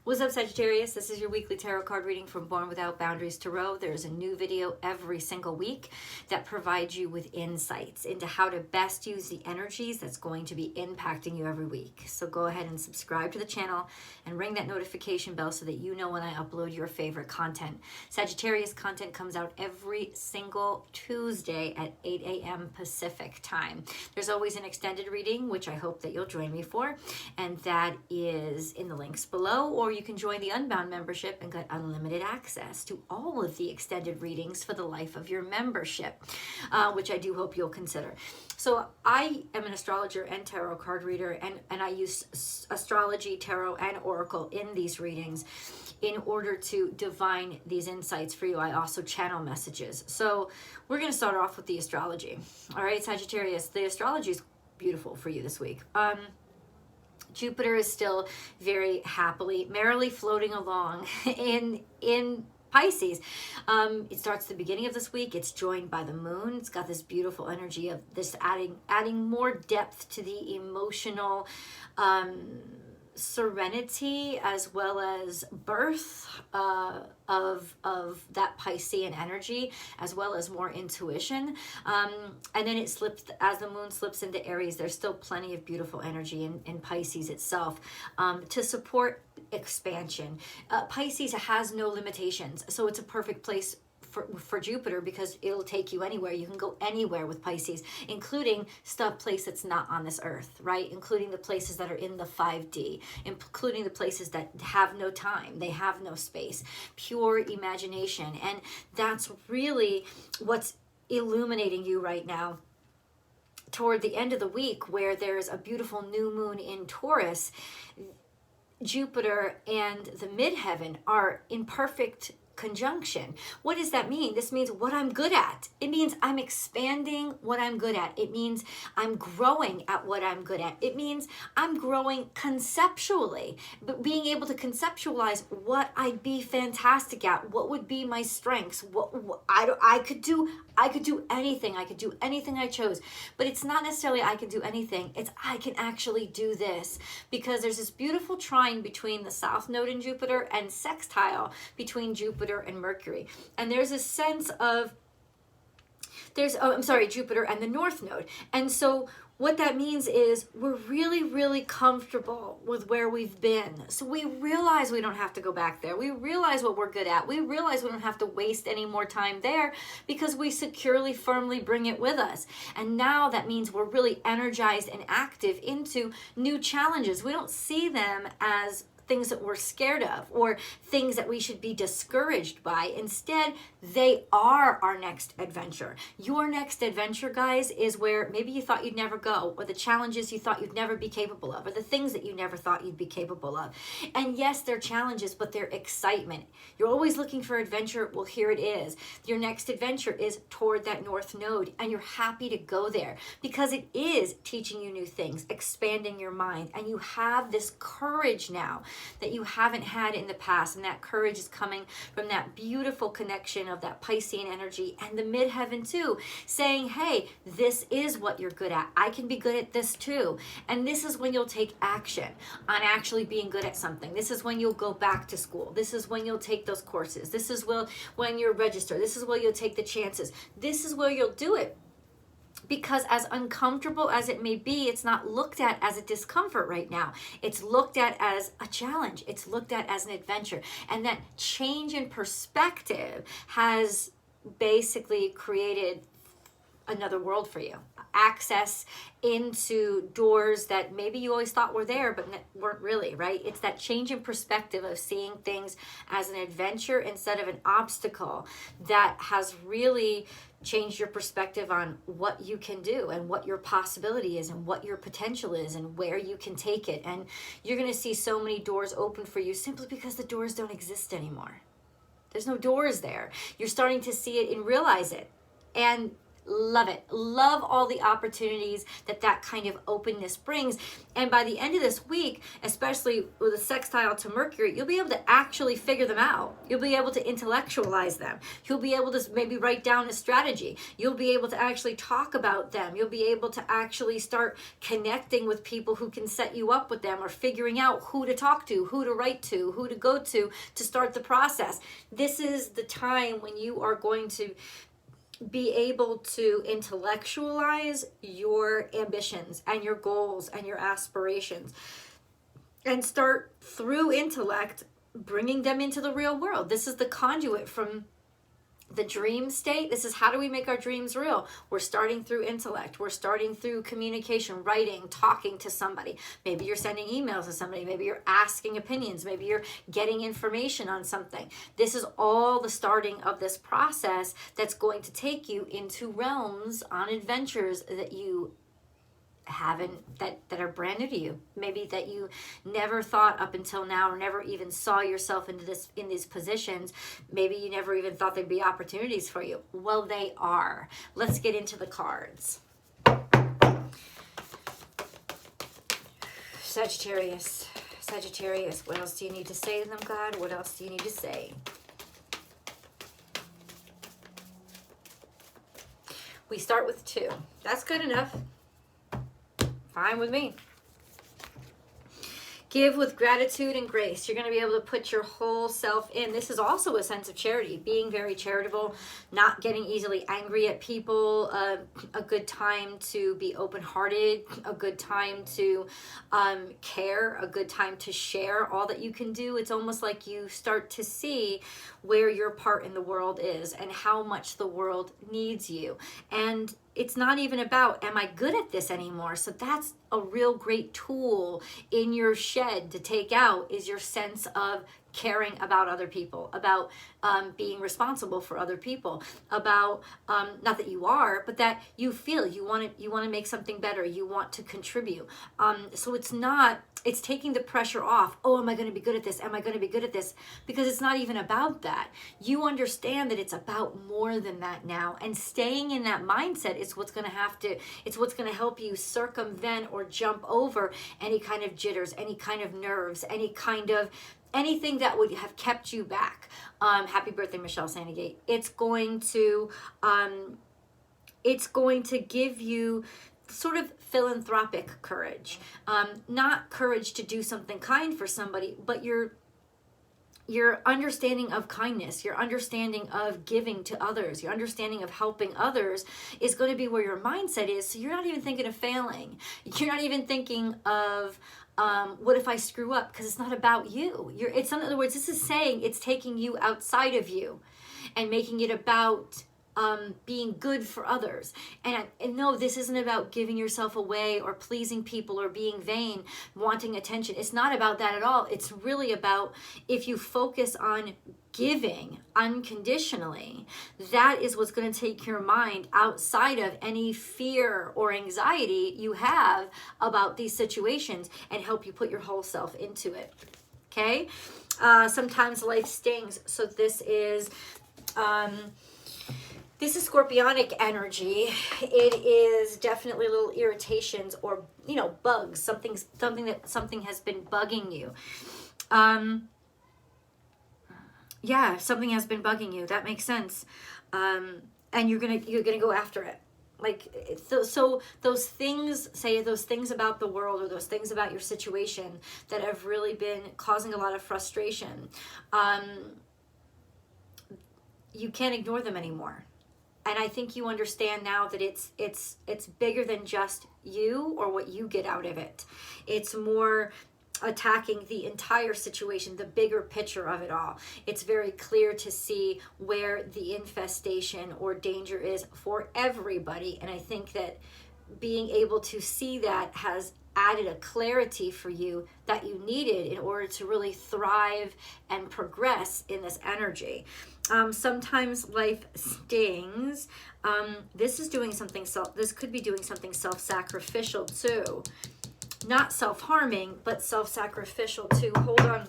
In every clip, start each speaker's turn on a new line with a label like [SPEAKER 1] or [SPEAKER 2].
[SPEAKER 1] What's up, Sagittarius? This is your weekly tarot card reading from Born Without Boundaries Tarot. There's a new video every single week that provides you with insights into how to best use the energies that's going to be impacting you every week. So go ahead and subscribe to the channel and ring that notification bell so that you know when I upload your favorite content. Sagittarius content comes out every single Tuesday at 8 a.m. Pacific time. There's always an extended reading, which I hope that you'll join me for, and that is in the links below, or you can join the Unbound membership and get unlimited access to all of the extended readings for the life of your membership, which I do hope you'll consider. So I am an astrologer and tarot card reader, and I use astrology, tarot, and oracle in these readings in order to divine these insights for you. I also channel messages. So we're going to start off with the astrology. All right, Sagittarius, the astrology is beautiful for you this week. Jupiter is still very happily, merrily floating along in Pisces. It starts the beginning of this week. It's joined by the moon. It's got this beautiful energy of this adding more depth to the emotional serenity as well as birth of that Piscean energy, as well as more intuition. And then it slips, as the moon slips into Aries, there's still plenty of beautiful energy in Pisces itself to support expansion. Pisces has no limitations, so it's a perfect place for Jupiter because it'll take you anywhere. You can go anywhere with Pisces, including place that's not on this earth, right? Including the places that are in the 5D, including the places that have no time, they have no space, pure imagination. And that's really what's illuminating you right now. Toward the end of the week, where there's a beautiful new moon in Taurus, Jupiter and the midheaven are in perfect conjunction. What does that mean? This means what I'm good at. It means I'm expanding what I'm good at. It means I'm growing at what I'm good at. It means I'm growing conceptually, but being able to conceptualize what I'd be fantastic at, what would be my strengths, what I could do anything. I could do anything I chose. But it's not necessarily I can do anything. It's I can actually do this, because there's this beautiful trine between the South Node in Jupiter and sextile between Jupiter and Mercury. And there's a sense of Jupiter and the North Node. And so what that means is we're really, really comfortable with where we've been. So we realize we don't have to go back there. We realize what we're good at. We realize we don't have to waste any more time there because we securely, firmly bring it with us. And now that means we're really energized and active into new challenges. We don't see them as things that we're scared of or things that we should be discouraged by. Instead, they are our next adventure. Your next adventure, guys, is where maybe you thought you'd never go, or the challenges you thought you'd never be capable of, or the things that you never thought you'd be capable of. And yes, they're challenges, but they're excitement. You're always looking for adventure. Well, here it is. Your next adventure is toward that North Node, and you're happy to go there because it is teaching you new things, expanding your mind, and you have this courage now that you haven't had in the past. And that courage is coming from that beautiful connection of that Piscean energy and the midheaven too, saying, hey, this is what you're good at. I can be good at this too. And this is when you'll take action on actually being good at something. This is when you'll go back to school. This is when you'll take those courses. This is when you're registered. This is where you'll take the chances. This is where you'll do it. Because as uncomfortable as it may be, it's not looked at as a discomfort right now. It's looked at as a challenge. It's looked at as an adventure. And that change in perspective has basically created another world for you. Access into doors that maybe you always thought were there, but weren't really, right? It's that change in perspective of seeing things as an adventure instead of an obstacle that has really changed your perspective on what you can do and what your possibility is and what your potential is and where you can take it. And you're going to see so many doors open for you simply because the doors don't exist anymore. There's no doors there. You're starting to see it and realize it. And Love it. Love all the opportunities that that kind of openness brings. And by the end of this week, especially with a sextile to Mercury, you'll be able to actually figure them out. You'll be able to intellectualize them. You'll be able to maybe write down a strategy. You'll be able to actually talk about them. You'll be able to actually start connecting with people who can set you up with them, or figuring out who to talk to, who to write to, who to go to start the process. This is the time when you are going to be able to intellectualize your ambitions and your goals and your aspirations, and start through intellect bringing them into the real world. This is the conduit from the dream state. This is how do we make our dreams real? We're starting through intellect. We're starting through communication, writing, talking to somebody. Maybe you're sending emails to somebody. Maybe you're asking opinions. Maybe you're getting information on something. This is all the starting of this process that's going to take you into realms on adventures that you haven't, that are brand new to you, maybe that you never thought up until now, or never even saw yourself in these positions. Maybe you never even thought there'd be opportunities for you. Well, they are. Let's get into the cards. Sagittarius, what else do you need to say to them, God? What else do you need to say? We start with 2. That's good enough. Fine with me. Give with gratitude and grace. You're going to be able to put your whole self in. This is also a sense of charity, being very charitable, not getting easily angry at people, a good time to be open-hearted, a good time to care, a good time to share all that you can do. It's almost like you start to see where your part in the world is and how much the world needs you. And it's not even about, am I good at this anymore? So that's a real great tool in your shed to take out, is your sense of caring about other people, about being responsible for other people, about not that you are, but that you feel you want to make something better, you want to contribute. So it's taking the pressure off. Oh, am I going to be good at this? Am I going to be good at this? Because it's not even about that. You understand that it's about more than that now, and staying in that mindset is what's going to help you circumvent or jump over any kind of jitters, any kind of nerves, anything that would have kept you back. Happy birthday, Michelle Sandygate. It's going to give you sort of philanthropic courage, not courage to do something kind for somebody, but your understanding of kindness, your understanding of giving to others, your understanding of helping others is going to be where your mindset is. So you're not even thinking of failing. You're not even thinking of what if I screw up? Because it's not about you. In other words, this is saying it's taking you outside of you and making it about being good for others. And no, this isn't about giving yourself away or pleasing people or being vain, wanting attention. It's not about that at all. It's really about, if you focus on giving unconditionally, that is what's going to take your mind outside of any fear or anxiety you have about these situations and help you put your whole self into it. Okay? Sometimes life stings. So this is scorpionic energy. It is definitely little irritations or, bugs. Something has been bugging you. Yeah, something has been bugging you. That makes sense. And you're gonna go after it. So those things about the world, or those things about your situation that have really been causing a lot of frustration, you can't ignore them anymore. And I think you understand now that it's bigger than just you or what you get out of it. It's more attacking the entire situation, the bigger picture of it all. It's very clear to see where the infestation or danger is for everybody. And I think that being able to see that has added a clarity for you that you needed in order to really thrive and progress in this energy. Sometimes life stings. This could be doing something self-sacrificial too. Not self-harming, but self-sacrificial too. Hold on.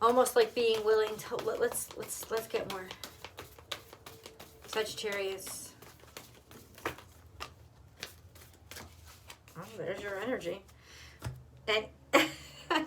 [SPEAKER 1] Almost like being willing to, let's get more. Sagittarius. Oh, there's your energy. And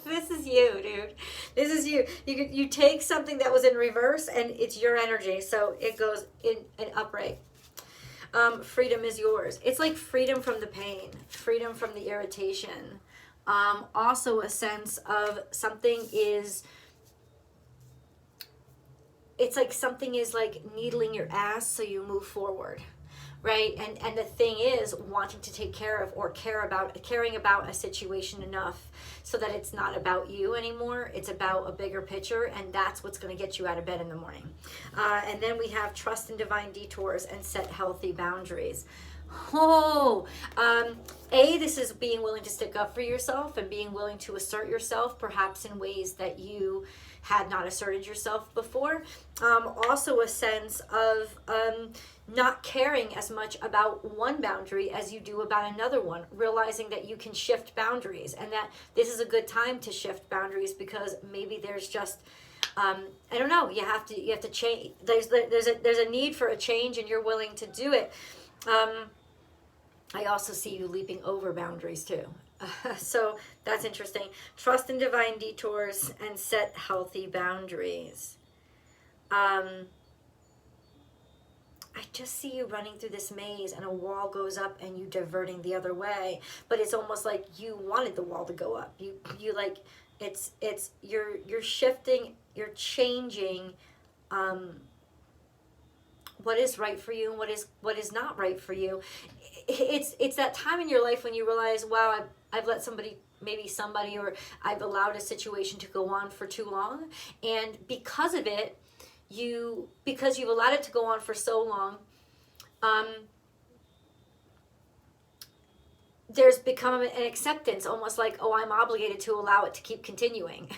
[SPEAKER 1] this is you, dude. This is you. You take something that was in reverse and it's your energy. So it goes in upright. Freedom is yours. It's like freedom from the pain, freedom from the irritation. Also a sense of something is, it's like something is like needling your ass so you move forward, right? And the thing is wanting to take care of or caring about a situation enough so that it's not about you anymore. It's about a bigger picture, and that's what's going to get you out of bed in the morning. And then we have trust in divine detours and set healthy boundaries. This is being willing to stick up for yourself and being willing to assert yourself, perhaps in ways that you had not asserted yourself before. Also a sense of not caring as much about one boundary as you do about another one, realizing that you can shift boundaries and that this is a good time to shift boundaries because maybe there's just I don't know, you have to change. There's a need for a change and you're willing to do it. I also see you leaping over boundaries too. So that's interesting. Trust in divine detours and set healthy boundaries. I just see you running through this maze and a wall goes up and you diverting the other way. But it's almost like you wanted the wall to go up. You like, you're shifting, you're changing, what is right for you and what is not right for you. It's that time in your life when you realize, wow, I've let somebody, or I've allowed a situation to go on for too long, and because of it, because you've allowed it to go on for so long, there's become an acceptance, almost like, oh, I'm obligated to allow it to keep continuing.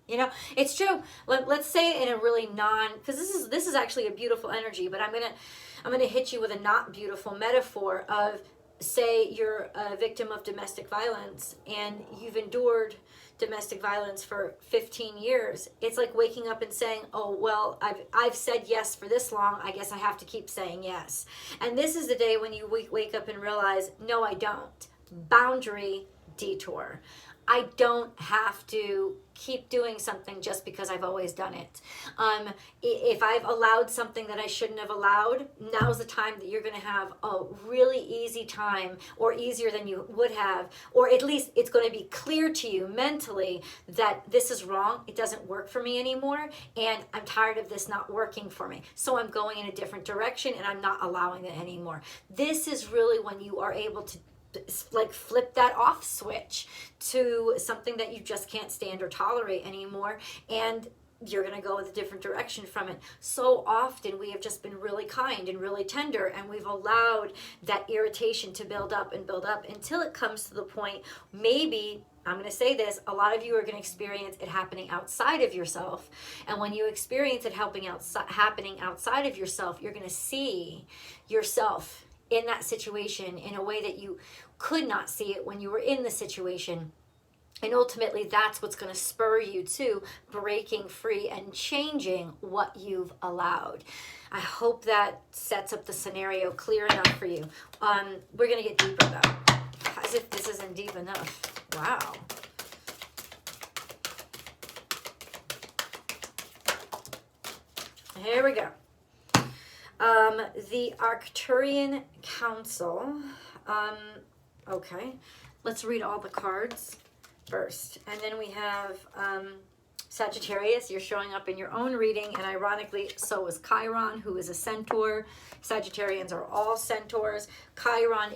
[SPEAKER 1] You know, it's true. Let's say it in a really because this is actually a beautiful energy, but I'm gonna hit you with a not beautiful metaphor of, say you're a victim of domestic violence and you've endured domestic violence for 15 years. It's like waking up and saying, oh, well, I've said yes for this long, I guess I have to keep saying yes. And this is the day when you wake up and realize, no, I don't. Boundary detour. I don't have to keep doing something just because I've always done it. If I've allowed something that I shouldn't have allowed, now's the time that you're going to have a really easy time, or easier than you would have, or at least it's going to be clear to you mentally that this is wrong, it doesn't work for me anymore, and I'm tired of this not working for me. So I'm going in a different direction and I'm not allowing it anymore. This is really when you are able to like flip that off switch to something that you just can't stand or tolerate anymore, and you're going to go with a different direction from it. So often we have just been really kind and really tender, and we've allowed that irritation to build up until it comes to the point, maybe, I'm going to say this, a lot of you are going to experience it happening outside of yourself. And when you experience it happening outside of yourself, you're going to see yourself in that situation in a way that you could not see it when you were in the situation. And ultimately, that's what's going to spur you to breaking free and changing what you've allowed. I hope that sets up the scenario clear enough for you. We're going to get deeper, though, as if this isn't deep enough. Wow. Here we go. The Arcturian Council. Okay, let's read all the cards first. And then we have Sagittarius. You're showing up in your own reading, and ironically, so is Chiron, who is a centaur. Sagittarians are all centaurs. Chiron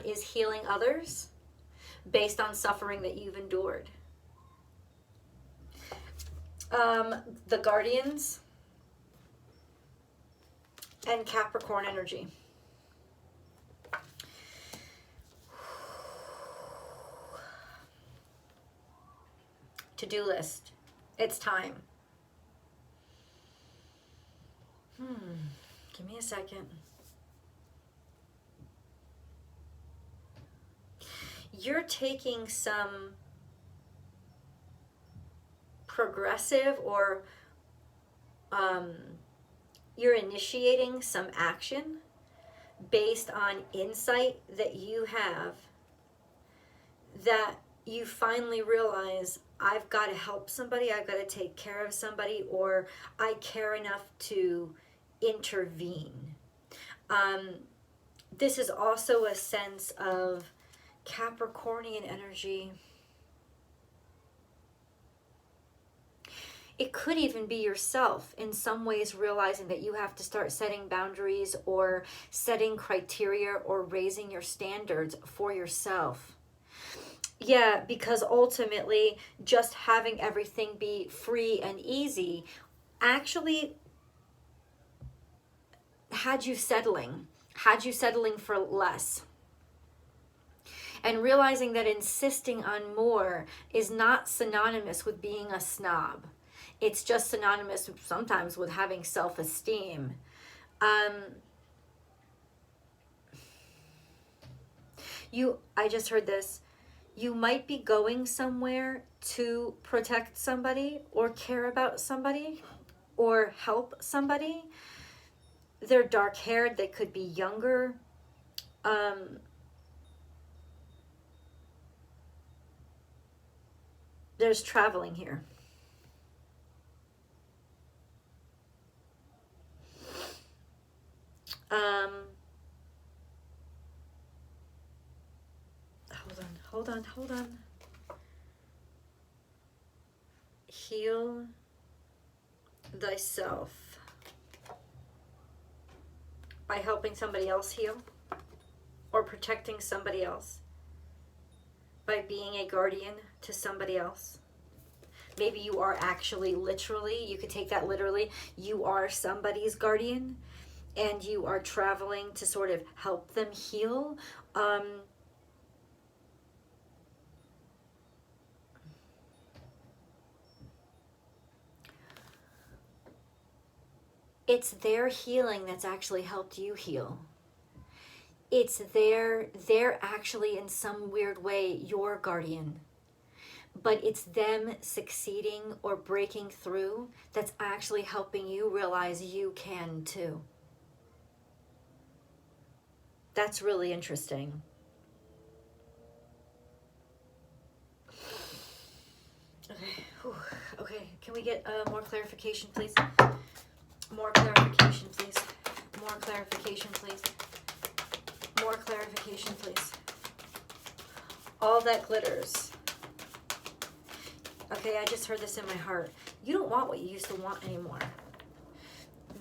[SPEAKER 1] is healing others based on suffering that you've endured. The Guardians and Capricorn energy. To-do list. It's time. Give me a second. You're taking some progressive or You're initiating some action based on insight that you have, that you finally realize, I've got to help somebody, I've got to take care of somebody, or I care enough to intervene. This is also a sense of Capricornian energy. It could even be yourself in some ways, realizing that you have to start setting boundaries or setting criteria or raising your standards for yourself. Yeah, because ultimately just having everything be free and easy actually had you settling for less. And realizing that insisting on more is not synonymous with being a snob. It's just synonymous sometimes with having self-esteem. I just heard this. You might be going somewhere to protect somebody or care about somebody or help somebody. They're dark-haired. They could be younger. There's traveling here. Hold on. Heal thyself by helping somebody else heal or protecting somebody else, by being a guardian to somebody else. Maybe you are actually literally, you could take that literally, you are somebody's guardian and you are traveling to sort of help them heal. It's their healing that's actually helped you heal. It's they're actually in some weird way your guardian. But it's them succeeding or breaking through that's actually helping you realize you can too. That's really interesting. Okay, whew. Okay, can we get more clarification, please? More clarification, please. More clarification, please. More clarification, please. All that glitters. Okay, I just heard this in my heart. You don't want what you used to want anymore.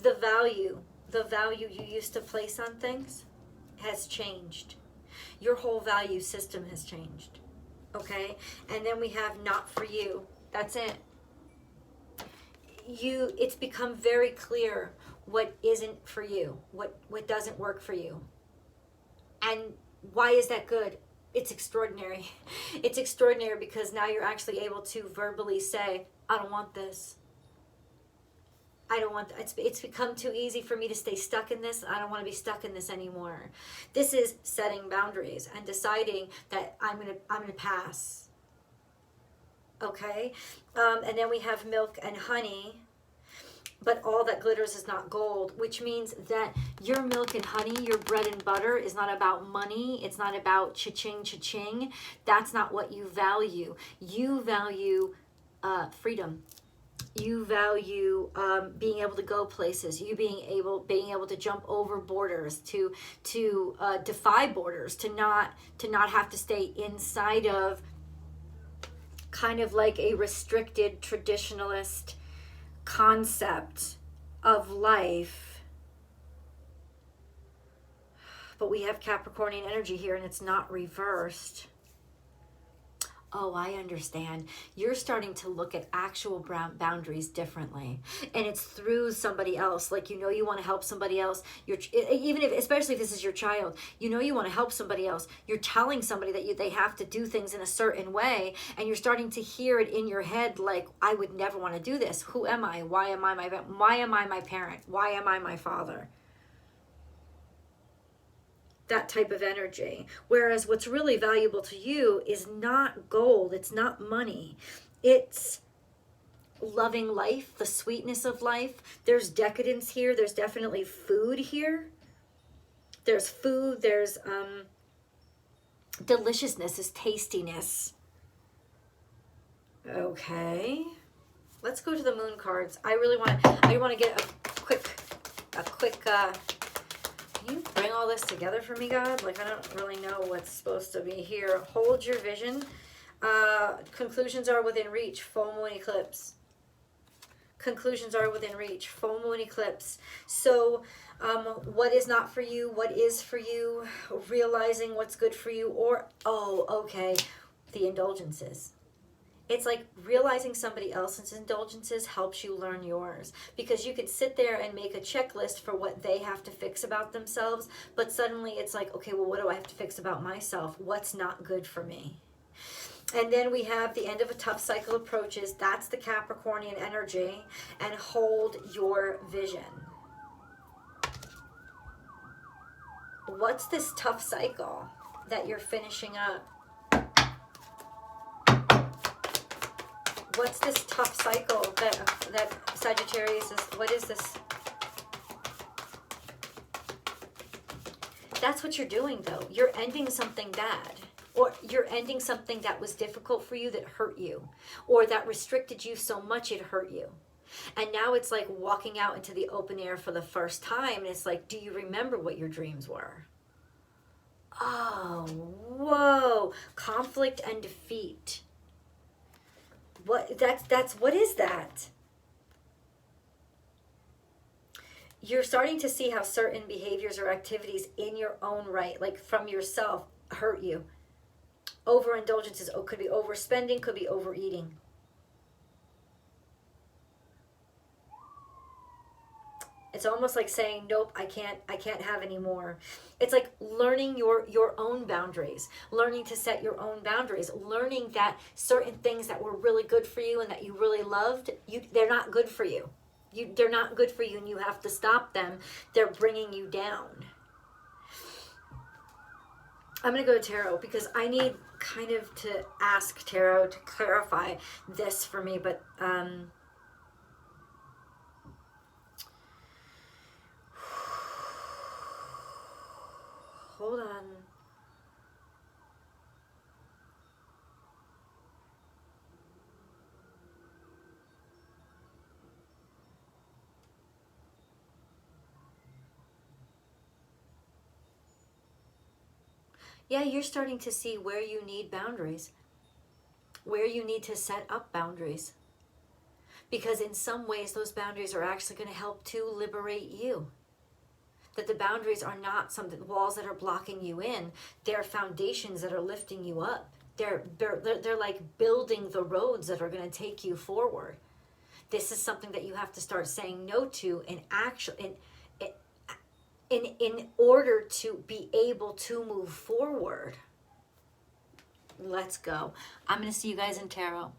[SPEAKER 1] The value you used to place on things has changed. Your whole value system has changed. Okay? And then we have not for you. That's it. It's become very clear what isn't for you, what doesn't work for you. And why is that good? It's extraordinary. It's extraordinary because now you're actually able to verbally say, I don't want this. I don't want that. It's become too easy for me to stay stuck in this. I don't want to be stuck in this anymore. This is setting boundaries and deciding that I'm gonna pass. Okay? And then we have milk and honey. But all that glitters is not gold, which means that your milk and honey, your bread and butter, is not about money. It's not about cha-ching, cha-ching. That's not what you value. You value freedom. You value being able to go places. You being able to jump over borders, to defy borders, to not have to stay inside of kind of like a restricted traditionalist concept of life. But we have Capricornian energy here and it's not reversed. Oh, I understand. You're starting to look at actual boundaries differently. And it's through somebody else. Like, you want to help somebody else. Especially if this is your child, you want to help somebody else. You're telling somebody that they have to do things in a certain way. And you're starting to hear it in your head like, I would never want to do this. Who am I? Why am I my parent? Why am I my father? That type of energy. Whereas what's really valuable to you is not gold. It's not money. It's loving life, the sweetness of life. There's decadence here. There's definitely food here. There's food. There's deliciousness, is tastiness. Okay. Let's go to the moon cards. I want to get a quick, can you bring all this together for me, God? Like, I don't really know what's supposed to be here. Hold your vision. Conclusions are within reach. Full moon eclipse. Conclusions are within reach. Full moon eclipse. So, what is not for you? What is for you? Realizing what's good for you. Or, oh, okay, the indulgences. It's like realizing somebody else's indulgences helps you learn yours, because you could sit there and make a checklist for what they have to fix about themselves, but suddenly it's like, okay, well, what do I have to fix about myself? What's not good for me? And then we have the end of a tough cycle approaches. That's the Capricornian energy. And hold your vision. What's this tough cycle that you're finishing up? What's this tough cycle that Sagittarius is, what is this? That's what you're doing, though. You're ending something bad. Or you're ending something that was difficult for you, that hurt you. Or that restricted you so much it hurt you. And now it's like walking out into the open air for the first time. And it's like, do you remember what your dreams were? Oh, whoa. Conflict and defeat. What what is that? You're starting to see how certain behaviors or activities in your own right, like from yourself, hurt you. Overindulgences, could be overspending, could be overeating. It's almost like saying, nope, I can't have any more. It's like learning your own boundaries, learning to set your own boundaries, learning that certain things that were really good for you and that you really loved, they're not good for you. They're not good for you, and you have to stop them. They're bringing you down. I'm going to go to Tarot because I need kind of to ask Tarot to clarify this for me, but hold on. Yeah, you're starting to see where you need boundaries, where you need to set up boundaries. Because in some ways, those boundaries are actually going to help to liberate you. That the boundaries are not some walls that are blocking you in. They're foundations that are lifting you up. They're like building the roads that are going to take you forward. This is something that you have to start saying no to in order to be able to move forward. Let's go. I'm going to see you guys in Tarot.